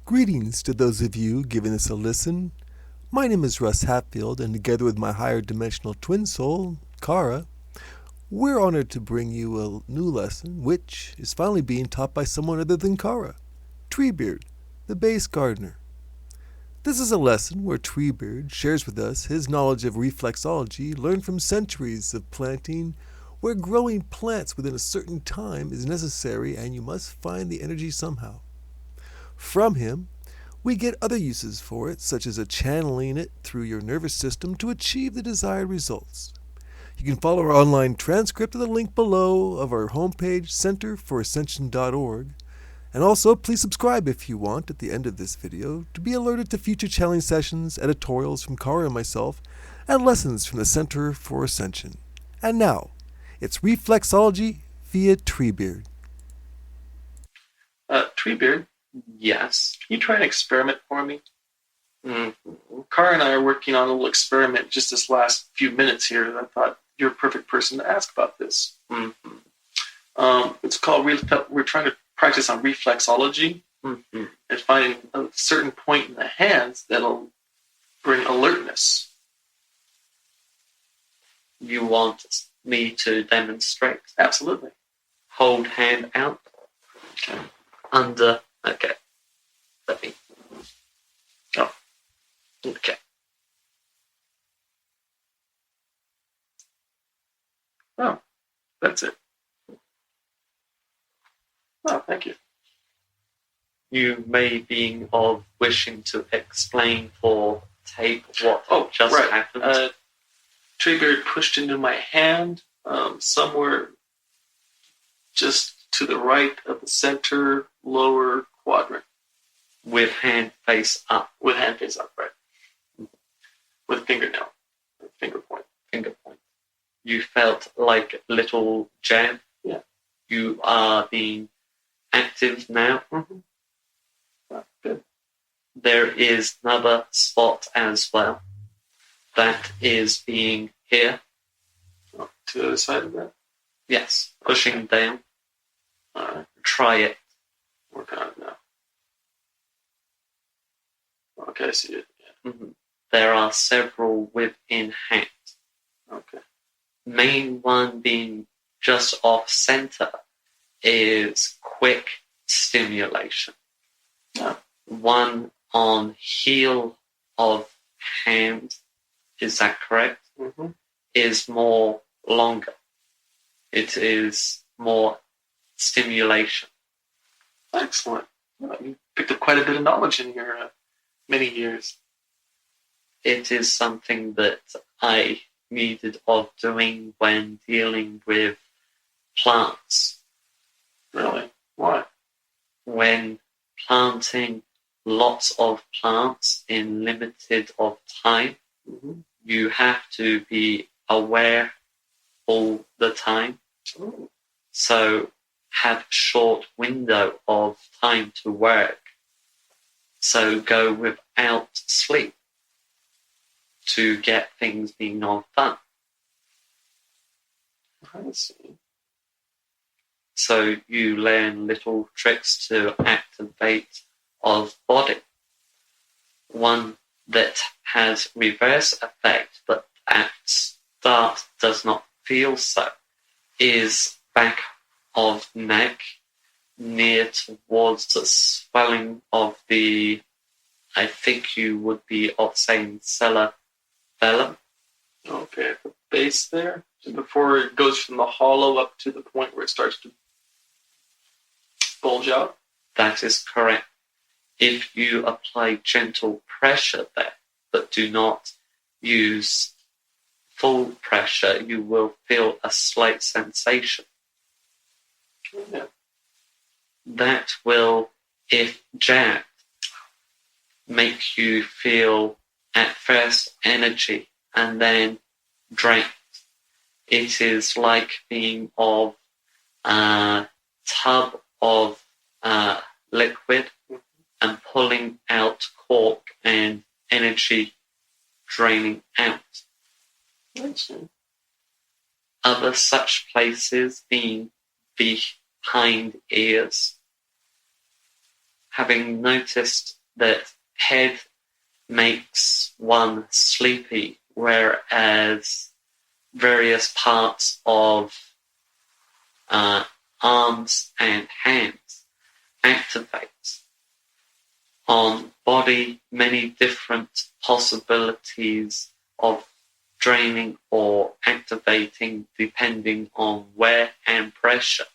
Greetings to those of you giving this a listen. My name is Russ Hatfield, and together with my higher dimensional twin soul, Kara, we're honored to bring you a new lesson, which is finally being taught by someone other than Kara, Treebeard, the base gardener. This is a lesson where Treebeard shares with us his knowledge of reflexology learned from centuries of planting, where growing plants within a certain time is necessary and you must find the energy somehow. From him, we get other uses for it, such as channeling it through your nervous system to achieve the desired results. You can follow our online transcript at the link below of our homepage, centerforascension.org. And also, please subscribe if you want at the end of this video to be alerted to future challenge sessions, editorials from Kara and myself, and lessons from the Center for Ascension. And now, it's Reflexology via Treebeard. Treebeard, Yes. can you try an experiment for me? Mm-hmm. Cara and I are working on a little experiment just this last few minutes here, and I thought you're a perfect person to ask about this. Mm-hmm. It's called, we're trying to practice on reflexology Mm-hmm. and finding a certain point in the hands that'll bring alertness. You want me to demonstrate? Absolutely. Hold hand out. Okay. Under. Okay. Let me. Oh. Okay. Oh, that's it. Oh, thank you. You may be of wishing to explain for tape what Oh, just right. happened. Treebeard pushed into my hand somewhere just to the right of the center lower quadrant. With hand face up. With hand face up, right? With fingernail. Finger point. Finger point. You felt like a little jab. Yeah. You are being active now. Mm-hmm. Oh, good. There is another spot as well that is being here. Oh, to the other side of that? Yes, pushing down. All right. Try it. Working on it now. Okay, I see it. Yeah. Mm-hmm. There are several within hand. Okay. Main one being just off center is quick stimulation. Oh. One on heel of hand, is that correct? Mm-hmm. Is more longer. It is more stimulation. Excellent. Well, you picked up quite a bit of knowledge in your many years. It is something that I needed of doing when dealing with plants. Really? Why? When planting lots of plants in limited of time, Mm-hmm. you have to be aware all the time. Oh. So have short window of time to work. So go without sleep to get things being on done. I see. So you learn little tricks to activate of body. One that has reverse effect but at start does not feel so is back of neck near towards the swelling of the, I think you would be of saying cerebellum. Okay, at the base there, just before it goes from the hollow up to the point where it starts to bulge out. That is correct. If you apply gentle pressure there, but do not use full pressure, you will feel a slight sensation. Yeah. That will, if jabbed, make you feel at first energy and then drained. It is like being of a tub of liquid and pulling out cork and energy draining out. I see. Other such places being behind ears having noticed that head makes one sleepy, whereas various parts of arms and hands activate. On body, many different possibilities of draining or activating depending on wear and pressure.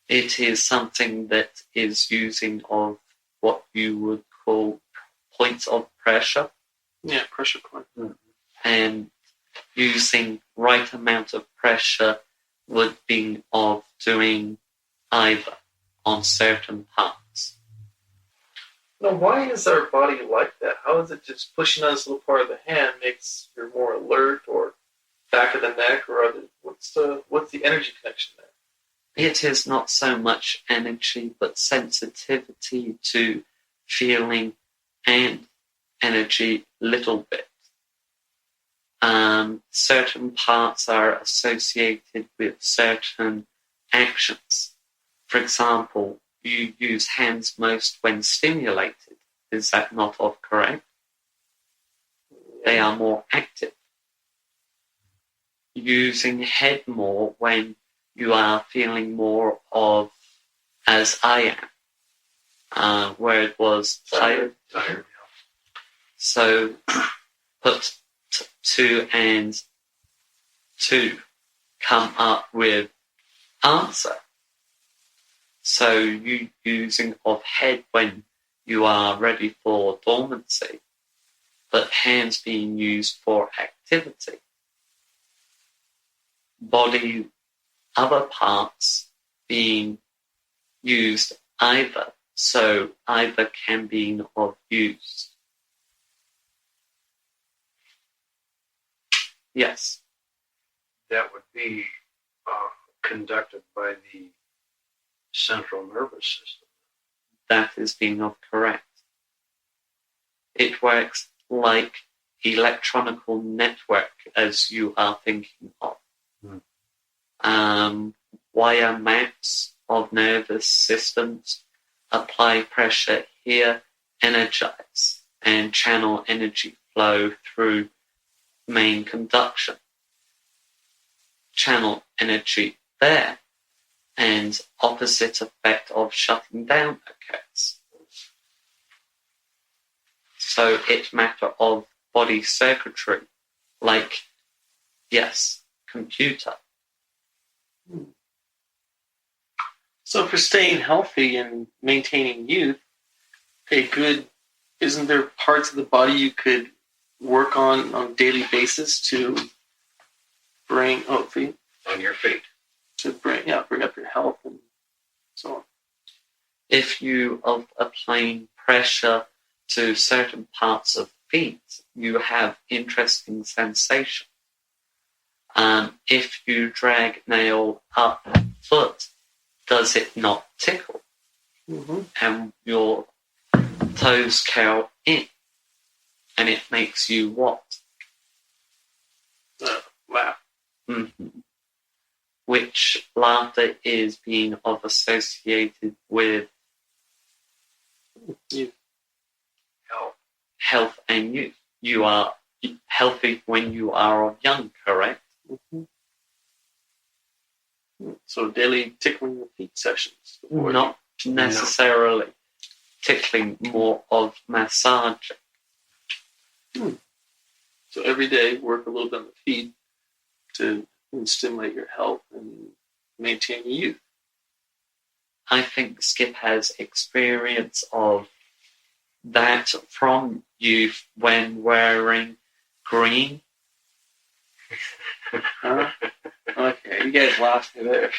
It is something that is using of what you would call points of pressure. Yeah, pressure point. And using right amount of pressure would be of doing either on certain parts. Now, why is our body like that? How is it just pushing on this little part of the hand makes you more alert, or back of the neck, or what's the energy connection there? It is not so much energy, but sensitivity to feeling and energy little bit. Certain parts are associated with certain actions. For example, you use hands most when stimulated. Is that not correct? They are more active. Using head more when you are feeling more of, as I am, where it was tired. So put 2 and 2, come up with answer. So you using of head when you are ready for dormancy, but hands being used for activity. Body, other parts being used either, so either can be of use. Yes. That would be conducted by the central nervous system. That is being of correct. It works like electronical network as you are thinking of. Wire maps of nervous systems apply pressure here, energize, and channel energy flow through main conduction. Channel energy there, and opposite effect of shutting down occurs. So it's matter of body circuitry, like, yes, computer. So for staying healthy and maintaining youth, isn't there parts of the body you could work on a daily basis to bring feet? On your feet. To bring up your health and so on. If you are applying pressure to certain parts of feet, you have interesting sensation. If you drag nail up foot, does it not tickle? Mm-hmm. And your toes curl in, and it makes you what? Laugh. Mm-hmm. Which laughter is being associated with Youth. Health and youth. You are healthy when you are young, correct? Mm-hmm. So daily tickling your feet sessions. Not necessarily. Tickling, more of massage. So every day work a little bit on the feet to stimulate your health and maintain your youth. I think Skip has experience of that from youth when wearing green. Huh? Okay, you guys lost me there.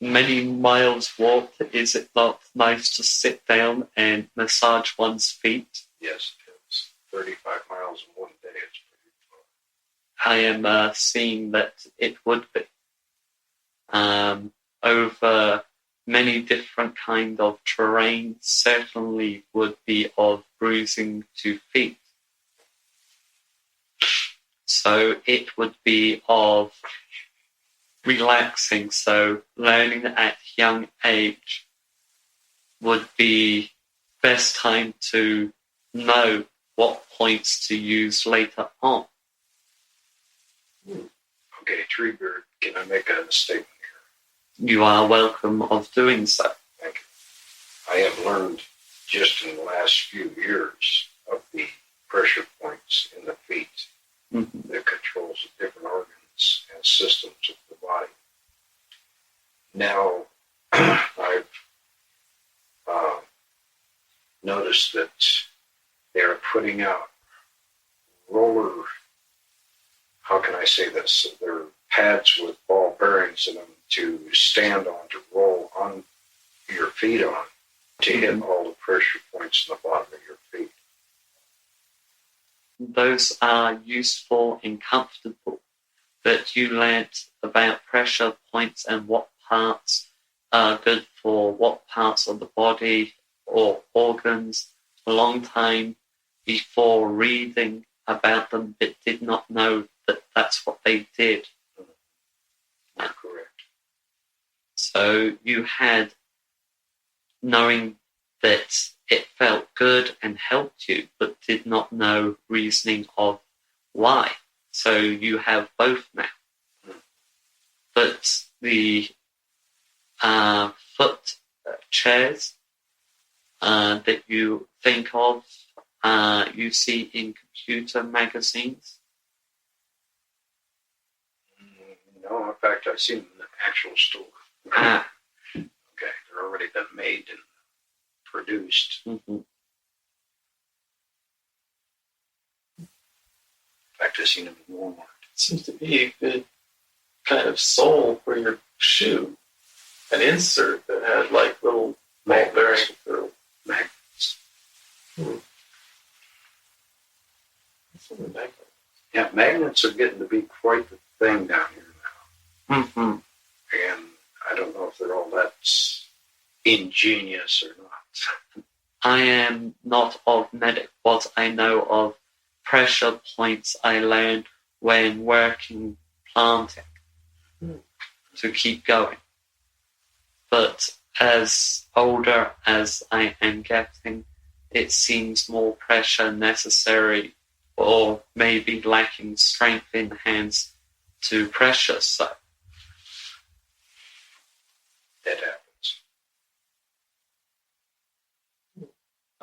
Many miles walked. Is it not nice to sit down and massage one's feet? Yes, it's 35 miles in one day. It's pretty far. I am seeing that it would be. Over many different kind of terrain certainly would be of bruising to feet. So it would be of relaxing. So learning at young age would be best time to know what points to use later on. Okay, Treebeard, can I make a statement here? You are welcome of doing so. Thank you. I have learned just in the last few years of the pressure points in the feet Mhm. that controls the different organs and systems of the body. Now, I've noticed that they're putting out roller, how can I say this? They're pads with ball bearings in them to stand on, to roll on your feet on, to hit all the pressure points in the bottom of your feet. Those are useful and comfortable, but you learnt about pressure points and what parts are good for what parts of the body or organs a long time before reading about them, but did not know that that's what they did. Correct. So you had, knowing that it felt good and helped you, but did not know reasoning of why. So you have both now. But the foot chairs that you think of, you see in computer magazines. No, in fact, I've seen them in the actual store. Ah, Okay, they're already been made and produced. mhm. In fact, I've seen them in Walmart. Seems to be a good kind of sole for your shoe. An insert that had like little ball bearings or Magnets. something like that. Yeah, magnets are getting to be quite the thing down here now. Mhm. And I don't know if they're all that ingenious or not. I am not of medic. What I know of pressure points I learned when working planting to keep going. But as older as I am getting, it seems more pressure necessary, or maybe lacking strength in the hands to pressure so. That happens.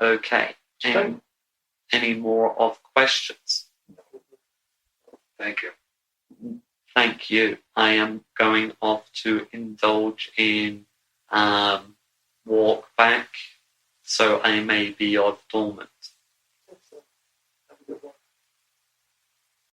Okay. Any more of questions? Thank you. Thank you. I am going off to indulge in walk back, so I may be odd dormant.